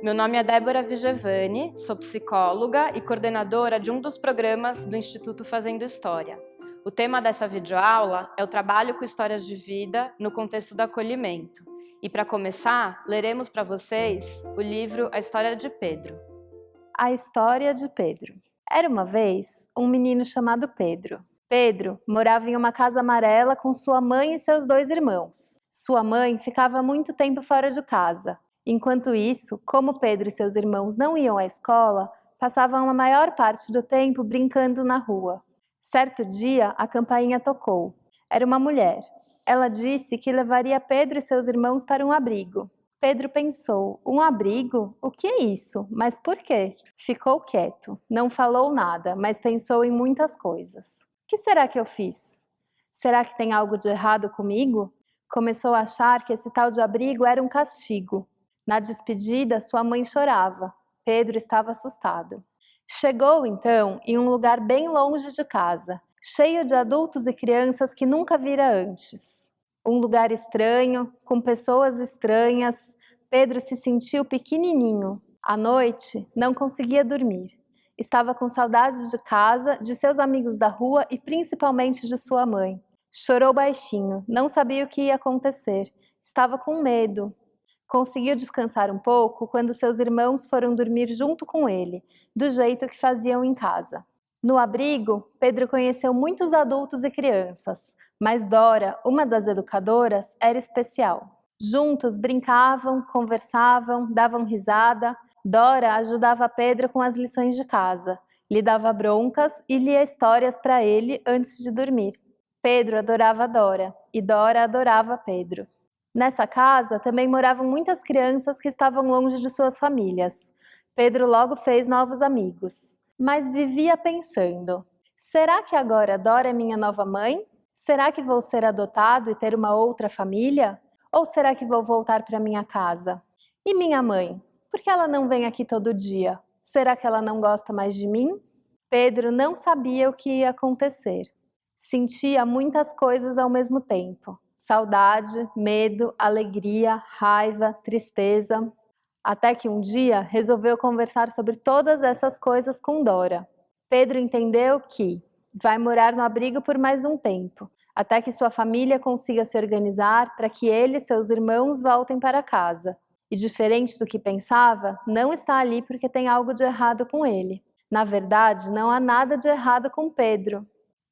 Meu nome é Débora Vigevani, sou psicóloga e coordenadora de um dos programas do Instituto Fazendo História. O tema dessa videoaula é o trabalho com histórias de vida no contexto do acolhimento. E para começar, leremos para vocês o livro A História de Pedro. A História de Pedro. Era uma vez um menino chamado Pedro. Pedro morava em uma casa amarela com sua mãe e seus 2 irmãos. Sua mãe ficava muito tempo fora de casa. Enquanto isso, como Pedro e seus irmãos não iam à escola, passavam a maior parte do tempo brincando na rua. Certo dia, a campainha tocou. Era uma mulher. Ela disse que levaria Pedro e seus irmãos para um abrigo. Pedro pensou, um abrigo? O que é isso? Mas por quê? Ficou quieto, não falou nada, mas pensou em muitas coisas. O que será que eu fiz? Será que tem algo de errado comigo? Começou a achar que esse tal de abrigo era um castigo. Na despedida, sua mãe chorava. Pedro estava assustado. Chegou, então, em um lugar bem longe de casa, cheio de adultos e crianças que nunca vira antes. Um lugar estranho, com pessoas estranhas. Pedro se sentiu pequenininho. À noite, não conseguia dormir. Estava com saudades de casa, de seus amigos da rua e principalmente de sua mãe. Chorou baixinho, não sabia o que ia acontecer. Estava com medo. Conseguiu descansar um pouco quando seus irmãos foram dormir junto com ele, do jeito que faziam em casa. No abrigo, Pedro conheceu muitos adultos e crianças, mas Dora, uma das educadoras, era especial. Juntos brincavam, conversavam, davam risada. Dora ajudava Pedro com as lições de casa, lhe dava broncas e lia histórias para ele antes de dormir. Pedro adorava Dora e Dora adorava Pedro. Nessa casa também moravam muitas crianças que estavam longe de suas famílias. Pedro logo fez novos amigos, mas vivia pensando: será que agora Dora é minha nova mãe? Será que vou ser adotado e ter uma outra família? Ou será que vou voltar para minha casa? E minha mãe? Por que ela não vem aqui todo dia? Será que ela não gosta mais de mim? Pedro não sabia o que ia acontecer. Sentia muitas coisas ao mesmo tempo: saudade, medo, alegria, raiva, tristeza. Até que um dia resolveu conversar sobre todas essas coisas com Dora. Pedro entendeu que vai morar no abrigo por mais um tempo, até que sua família consiga se organizar para que ele e seus irmãos voltem para casa. E diferente do que pensava, não está ali porque tem algo de errado com ele. Na verdade, não há nada de errado com Pedro.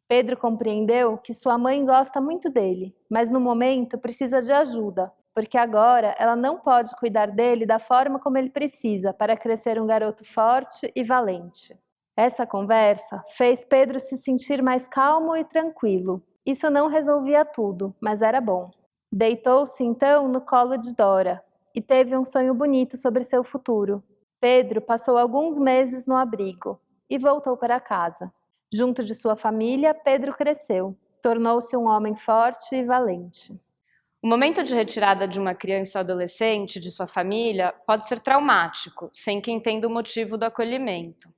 Pedro compreendeu que sua mãe gosta muito dele, mas no momento precisa de ajuda, porque agora ela não pode cuidar dele da forma como ele precisa para crescer um garoto forte e valente. Essa conversa fez Pedro se sentir mais calmo e tranquilo. Isso não resolvia tudo, mas era bom. Deitou-se então no colo de Dora e teve um sonho bonito sobre seu futuro. Pedro passou alguns meses no abrigo e voltou para casa. Junto de sua família, Pedro cresceu, tornou-se um homem forte e valente. O momento de retirada de uma criança ou adolescente de sua família pode ser traumático, sem que entenda o motivo do acolhimento.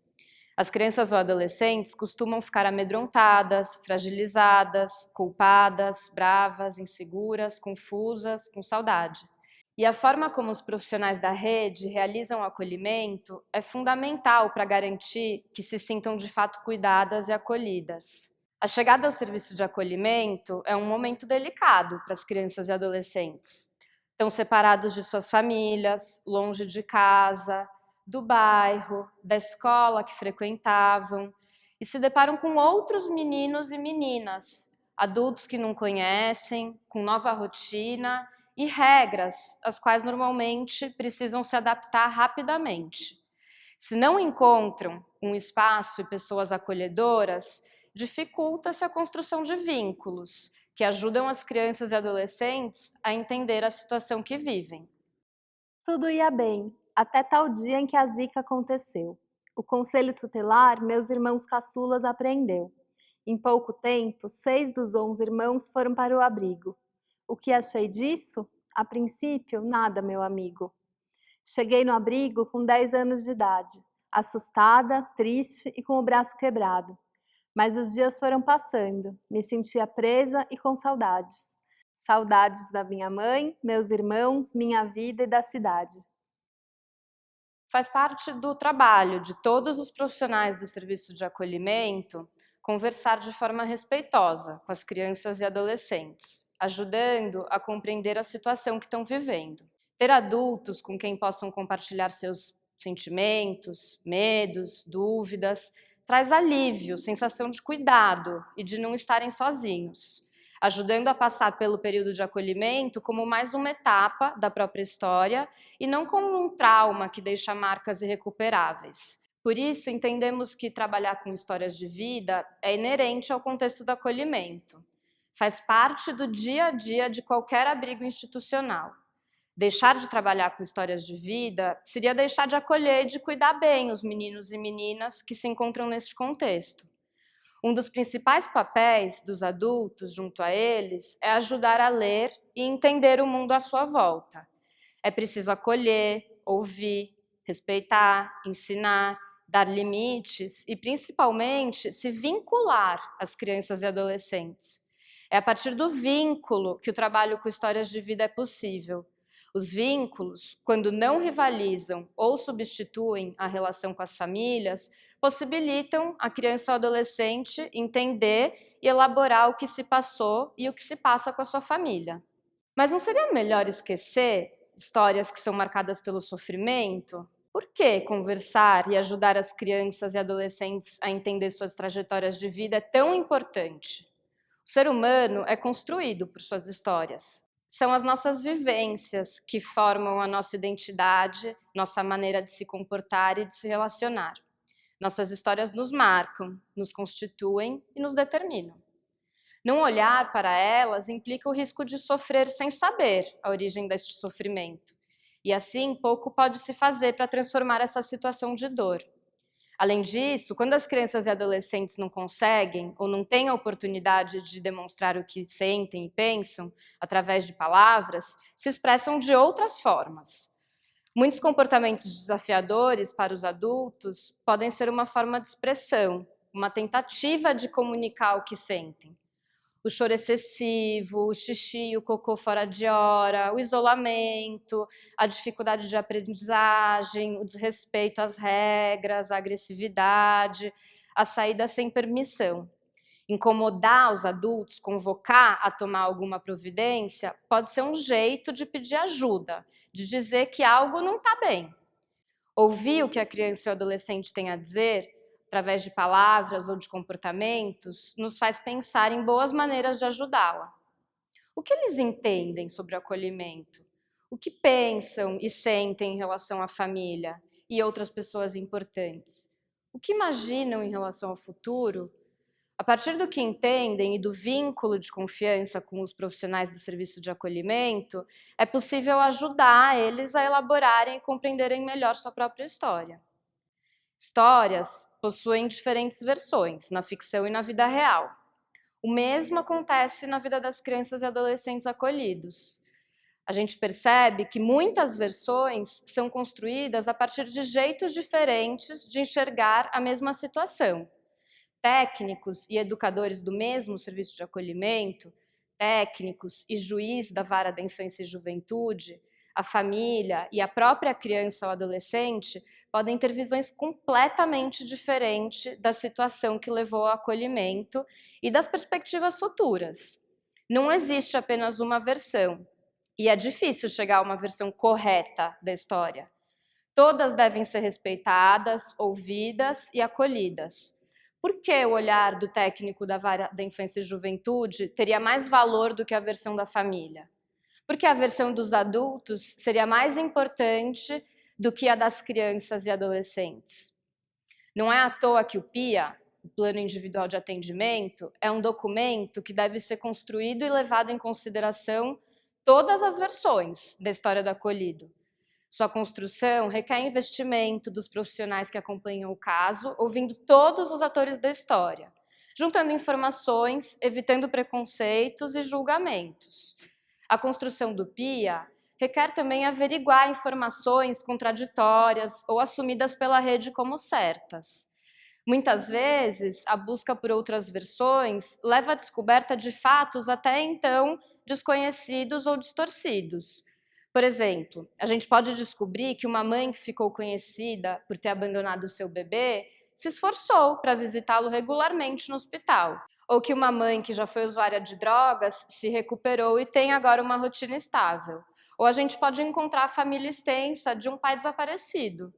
As crianças ou adolescentes costumam ficar amedrontadas, fragilizadas, culpadas, bravas, inseguras, confusas, com saudade. E a forma como os profissionais da rede realizam o acolhimento é fundamental para garantir que se sintam de fato cuidadas e acolhidas. A chegada ao serviço de acolhimento é um momento delicado para as crianças e adolescentes. Estão separados de suas famílias, longe de casa, do bairro, da escola que frequentavam, e se deparam com outros meninos e meninas, adultos que não conhecem, com nova rotina e regras, às quais normalmente precisam se adaptar rapidamente. Se não encontram um espaço e pessoas acolhedoras, dificulta-se a construção de vínculos que ajudam as crianças e adolescentes a entender a situação que vivem. Tudo ia bem, até tal dia em que a zika aconteceu. O conselho tutelar, meus irmãos caçulas, apreendeu. Em pouco tempo, 6 dos 11 irmãos foram para o abrigo. O que achei disso? A princípio, nada, meu amigo. Cheguei no abrigo com 10 anos de idade, assustada, triste e com o braço quebrado. Mas os dias foram passando, me sentia presa e com saudades. Saudades da minha mãe, meus irmãos, minha vida e da cidade. Faz parte do trabalho de todos os profissionais do serviço de acolhimento conversar de forma respeitosa com as crianças e adolescentes, ajudando a compreender a situação que estão vivendo. Ter adultos com quem possam compartilhar seus sentimentos, medos, dúvidas, traz alívio, sensação de cuidado e de não estarem sozinhos, ajudando a passar pelo período de acolhimento como mais uma etapa da própria história e não como um trauma que deixa marcas irrecuperáveis. Por isso, entendemos que trabalhar com histórias de vida é inerente ao contexto do acolhimento. Faz parte do dia a dia de qualquer abrigo institucional. Deixar de trabalhar com histórias de vida seria deixar de acolher e de cuidar bem os meninos e meninas que se encontram neste contexto. Um dos principais papéis dos adultos junto a eles é ajudar a ler e entender o mundo à sua volta. É preciso acolher, ouvir, respeitar, ensinar, dar limites e, principalmente, se vincular às crianças e adolescentes. É a partir do vínculo que o trabalho com histórias de vida é possível. Os vínculos, quando não rivalizam ou substituem a relação com as famílias, possibilitam a criança ou adolescente entender e elaborar o que se passou e o que se passa com a sua família. Mas não seria melhor esquecer histórias que são marcadas pelo sofrimento? Por que conversar e ajudar as crianças e adolescentes a entender suas trajetórias de vida é tão importante? O ser humano é construído por suas histórias. São as nossas vivências que formam a nossa identidade, nossa maneira de se comportar e de se relacionar. Nossas histórias nos marcam, nos constituem e nos determinam. Não olhar para elas implica o risco de sofrer sem saber a origem deste sofrimento. E assim, pouco pode se fazer para transformar essa situação de dor. Além disso, quando as crianças e adolescentes não conseguem ou não têm a oportunidade de demonstrar o que sentem e pensam através de palavras, se expressam de outras formas. Muitos comportamentos desafiadores para os adultos podem ser uma forma de expressão, uma tentativa de comunicar o que sentem. O choro excessivo, o xixi, o cocô fora de hora, o isolamento, a dificuldade de aprendizagem, o desrespeito às regras, a agressividade, a saída sem permissão. Incomodar os adultos, convocar a tomar alguma providência, pode ser um jeito de pedir ajuda, de dizer que algo não está bem. Ouvir o que a criança ou adolescente tem a dizer, através de palavras ou de comportamentos, nos faz pensar em boas maneiras de ajudá-la. O que eles entendem sobre o acolhimento? O que pensam e sentem em relação à família e outras pessoas importantes? O que imaginam em relação ao futuro? A partir do que entendem e do vínculo de confiança com os profissionais do serviço de acolhimento, é possível ajudar eles a elaborarem e compreenderem melhor sua própria história. Histórias possuem diferentes versões, na ficção e na vida real. O mesmo acontece na vida das crianças e adolescentes acolhidos. A gente percebe que muitas versões são construídas a partir de jeitos diferentes de enxergar a mesma situação. Técnicos e educadores do mesmo serviço de acolhimento, técnicos e juiz da vara da infância e juventude, a família e a própria criança ou adolescente podem ter visões completamente diferentes da situação que levou ao acolhimento e das perspectivas futuras. Não existe apenas uma versão, e é difícil chegar a uma versão correta da história. Todas devem ser respeitadas, ouvidas e acolhidas. Por que o olhar do técnico da vara da infância e juventude teria mais valor do que a versão da família? Porque a versão dos adultos seria mais importante do que a das crianças e adolescentes. Não é à toa que o PIA, o Plano Individual de Atendimento, é um documento que deve ser construído e levado em consideração todas as versões da história do acolhido. Sua construção requer investimento dos profissionais que acompanham o caso, ouvindo todos os atores da história, juntando informações, evitando preconceitos e julgamentos. A construção do PIA requer também averiguar informações contraditórias ou assumidas pela rede como certas. Muitas vezes, a busca por outras versões leva à descoberta de fatos até então desconhecidos ou distorcidos. Por exemplo, a gente pode descobrir que uma mãe que ficou conhecida por ter abandonado o seu bebê se esforçou para visitá-lo regularmente no hospital. Ou que uma mãe que já foi usuária de drogas se recuperou e tem agora uma rotina estável. Ou a gente pode encontrar a família extensa de um pai desaparecido.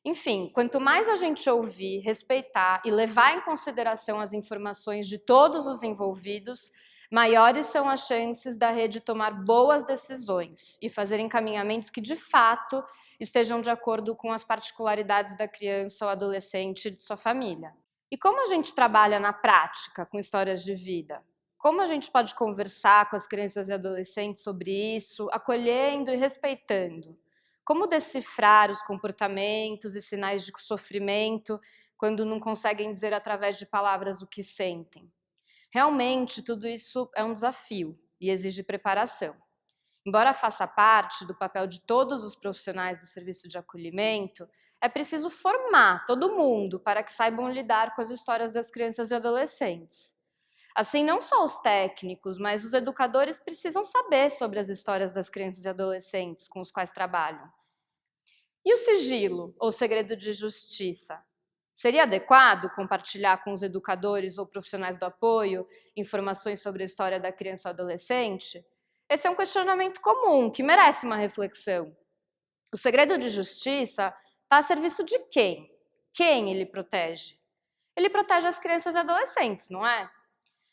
Enfim, quanto mais a gente ouvir, respeitar e levar em consideração as informações de todos os envolvidos, maiores são as chances da rede tomar boas decisões e fazer encaminhamentos que, de fato, estejam de acordo com as particularidades da criança ou adolescente e de sua família. E como a gente trabalha na prática com histórias de vida? Como a gente pode conversar com as crianças e adolescentes sobre isso, acolhendo e respeitando? Como decifrar os comportamentos e sinais de sofrimento quando não conseguem dizer através de palavras o que sentem? Realmente, tudo isso é um desafio e exige preparação. Embora faça parte do papel de todos os profissionais do serviço de acolhimento, é preciso formar todo mundo para que saibam lidar com as histórias das crianças e adolescentes. Assim, não só os técnicos, mas os educadores precisam saber sobre as histórias das crianças e adolescentes com os quais trabalham. E o sigilo, ou segredo de justiça? Seria adequado compartilhar com os educadores ou profissionais do apoio informações sobre a história da criança ou adolescente? Esse é um questionamento comum, que merece uma reflexão. O segredo de justiça está a serviço de quem? Quem ele protege? Ele protege as crianças e adolescentes, não é?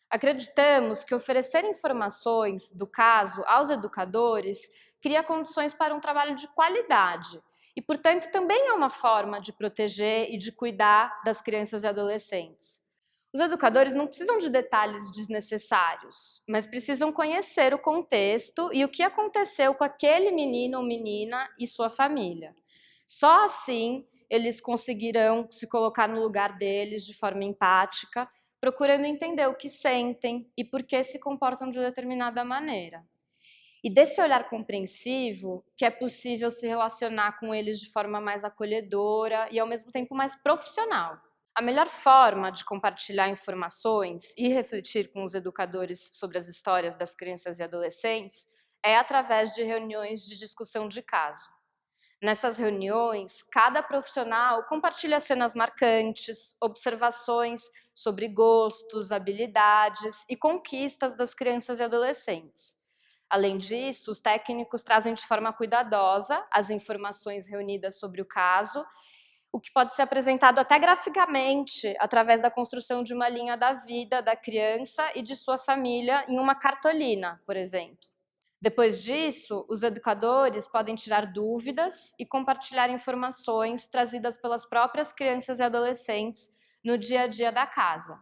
Acreditamos que oferecer informações do caso aos educadores cria condições para um trabalho de qualidade e, portanto, também é uma forma de proteger e de cuidar das crianças e adolescentes. Os educadores não precisam de detalhes desnecessários, mas precisam conhecer o contexto e o que aconteceu com aquele menino ou menina e sua família. Só assim eles conseguirão se colocar no lugar deles de forma empática, procurando entender o que sentem e por que se comportam de determinada maneira. E desse olhar compreensivo que é possível se relacionar com eles de forma mais acolhedora e, ao mesmo tempo, mais profissional. A melhor forma de compartilhar informações e refletir com os educadores sobre as histórias das crianças e adolescentes é através de reuniões de discussão de caso. Nessas reuniões, cada profissional compartilha cenas marcantes, observações sobre gostos, habilidades e conquistas das crianças e adolescentes. Além disso, os técnicos trazem de forma cuidadosa as informações reunidas sobre o caso, o que pode ser apresentado até graficamente através da construção de uma linha da vida da criança e de sua família em uma cartolina, por exemplo. Depois disso, os educadores podem tirar dúvidas e compartilhar informações trazidas pelas próprias crianças e adolescentes no dia a dia da casa.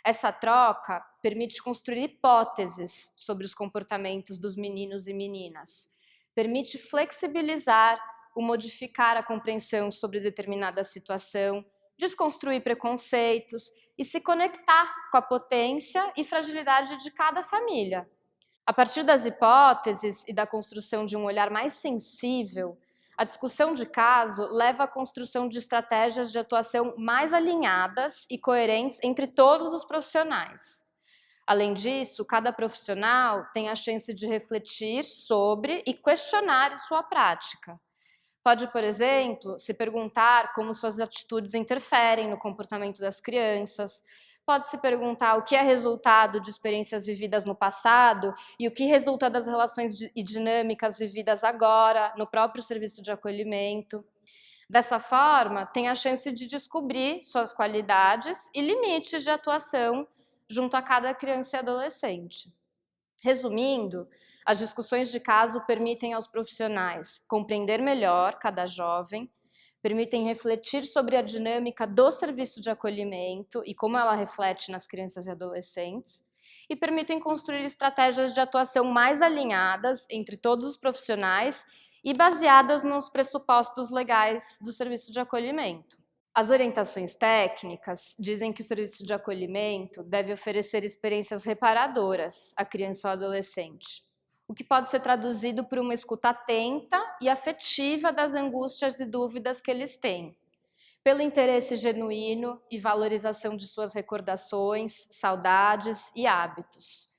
Essa troca permite construir hipóteses sobre os comportamentos dos meninos e meninas, permite flexibilizar ou modificar a compreensão sobre determinada situação, desconstruir preconceitos e se conectar com a potência e fragilidade de cada família. A partir das hipóteses e da construção de um olhar mais sensível, a discussão de caso leva à construção de estratégias de atuação mais alinhadas e coerentes entre todos os profissionais. Além disso, cada profissional tem a chance de refletir sobre e questionar sua prática. Pode, por exemplo, se perguntar como suas atitudes interferem no comportamento das crianças. Pode se perguntar o que é resultado de experiências vividas no passado e o que resulta das relações e dinâmicas vividas agora, no próprio serviço de acolhimento. Dessa forma, tem a chance de descobrir suas qualidades e limites de atuação junto a cada criança e adolescente. Resumindo, as discussões de caso permitem aos profissionais compreender melhor cada jovem, permitem refletir sobre a dinâmica do serviço de acolhimento e como ela reflete nas crianças e adolescentes, e permitem construir estratégias de atuação mais alinhadas entre todos os profissionais e baseadas nos pressupostos legais do serviço de acolhimento. As orientações técnicas dizem que o serviço de acolhimento deve oferecer experiências reparadoras à criança ou adolescente, o que pode ser traduzido por uma escuta atenta e afetiva das angústias e dúvidas que eles têm, pelo interesse genuíno e valorização de suas recordações, saudades e hábitos.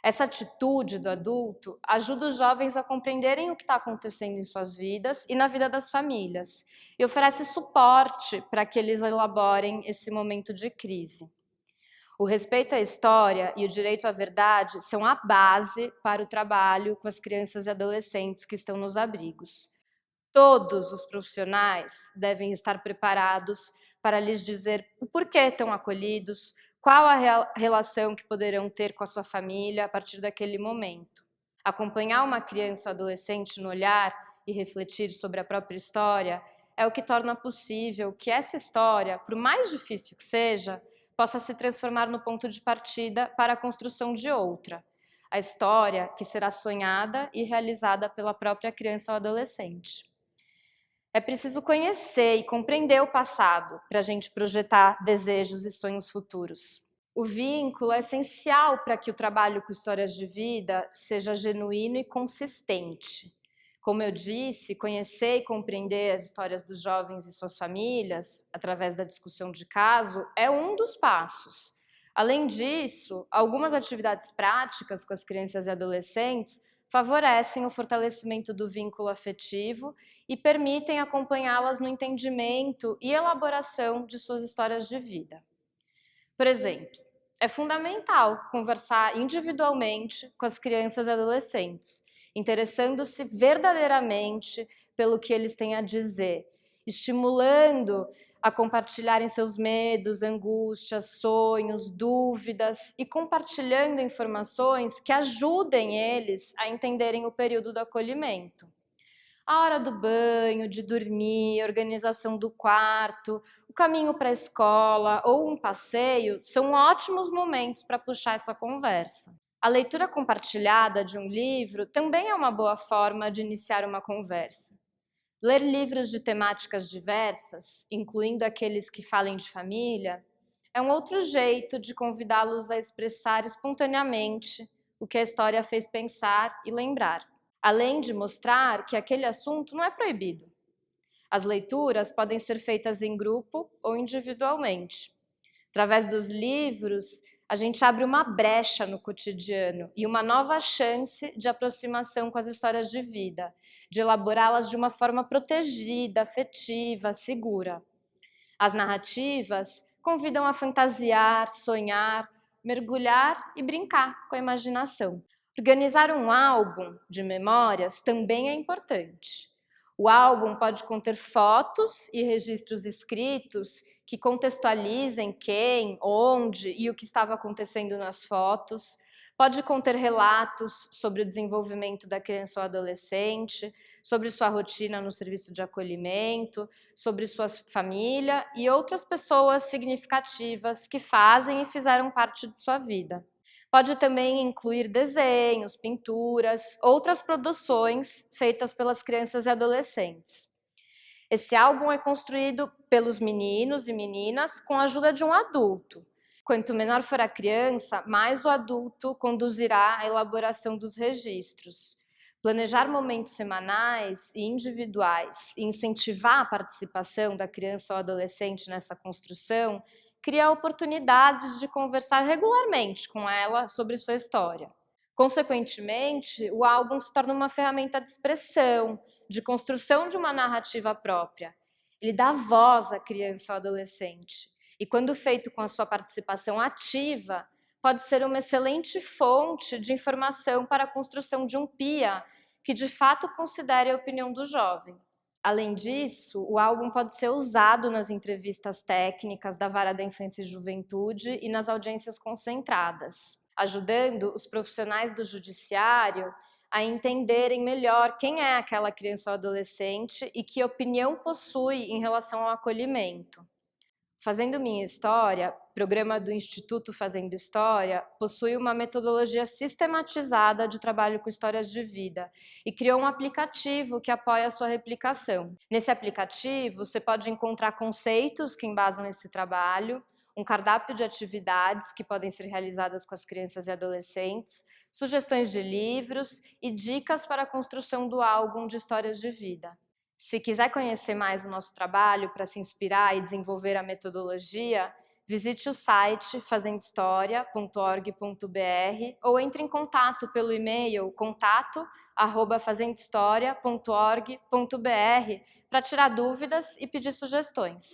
Essa atitude do adulto ajuda os jovens a compreenderem o que está acontecendo em suas vidas e na vida das famílias, e oferece suporte para que eles elaborem esse momento de crise. O respeito à história e o direito à verdade são a base para o trabalho com as crianças e adolescentes que estão nos abrigos. Todos os profissionais devem estar preparados para lhes dizer o porquê estão acolhidos, qual a relação que poderão ter com a sua família a partir daquele momento. Acompanhar uma criança ou adolescente no olhar e refletir sobre a própria história é o que torna possível que essa história, por mais difícil que seja, possa se transformar no ponto de partida para a construção de outra, a história que será sonhada e realizada pela própria criança ou adolescente. É preciso conhecer e compreender o passado para a gente projetar desejos e sonhos futuros. O vínculo é essencial para que o trabalho com histórias de vida seja genuíno e consistente. Como eu disse, conhecer e compreender as histórias dos jovens e suas famílias, através da discussão de caso, é um dos passos. Além disso, algumas atividades práticas com as crianças e adolescentes favorecem o fortalecimento do vínculo afetivo e permitem acompanhá-las no entendimento e elaboração de suas histórias de vida. Por exemplo, é fundamental conversar individualmente com as crianças e adolescentes, interessando-se verdadeiramente pelo que eles têm a dizer, estimulando a compartilharem seus medos, angústias, sonhos, dúvidas e compartilhando informações que ajudem eles a entenderem o período do acolhimento. A hora do banho, de dormir, a organização do quarto, o caminho para a escola ou um passeio são ótimos momentos para puxar essa conversa. A leitura compartilhada de um livro também é uma boa forma de iniciar uma conversa. Ler livros de temáticas diversas, incluindo aqueles que falem de família, é um outro jeito de convidá-los a expressar espontaneamente o que a história fez pensar e lembrar, além de mostrar que aquele assunto não é proibido. As leituras podem ser feitas em grupo ou individualmente. Através dos livros, a gente abre uma brecha no cotidiano e uma nova chance de aproximação com as histórias de vida, de elaborá-las de uma forma protegida, afetiva, segura. As narrativas convidam a fantasiar, sonhar, mergulhar e brincar com a imaginação. Organizar um álbum de memórias também é importante. O álbum pode conter fotos e registros escritos que contextualizem quem, onde e o que estava acontecendo nas fotos. Pode conter relatos sobre o desenvolvimento da criança ou adolescente, sobre sua rotina no serviço de acolhimento, sobre sua família e outras pessoas significativas que fazem e fizeram parte de sua vida. Pode também incluir desenhos, pinturas, outras produções feitas pelas crianças e adolescentes. Esse álbum é construído pelos meninos e meninas com a ajuda de um adulto. Quanto menor for a criança, mais o adulto conduzirá a elaboração dos registros. Planejar momentos semanais e individuais e incentivar a participação da criança ou adolescente nessa construção cria oportunidades de conversar regularmente com ela sobre sua história. Consequentemente, o álbum se torna uma ferramenta de expressão, de construção de uma narrativa própria. Ele dá voz à criança ou adolescente. E quando feito com a sua participação ativa, pode ser uma excelente fonte de informação para a construção de um PIA que de fato considere a opinião do jovem. Além disso, o álbum pode ser usado nas entrevistas técnicas da Vara da Infância e Juventude e nas audiências concentradas, ajudando os profissionais do judiciário a entenderem melhor quem é aquela criança ou adolescente e que opinião possui em relação ao acolhimento. Fazendo Minha História, programa do Instituto Fazendo História, possui uma metodologia sistematizada de trabalho com histórias de vida e criou um aplicativo que apoia a sua replicação. Nesse aplicativo, você pode encontrar conceitos que embasam esse trabalho, um cardápio de atividades que podem ser realizadas com as crianças e adolescentes, sugestões de livros e dicas para a construção do álbum de histórias de vida. Se quiser conhecer mais o nosso trabalho para se inspirar e desenvolver a metodologia, visite o site fazendahistoria.org.br ou entre em contato pelo e-mail contato@fazendahistoria.org.br para tirar dúvidas e pedir sugestões.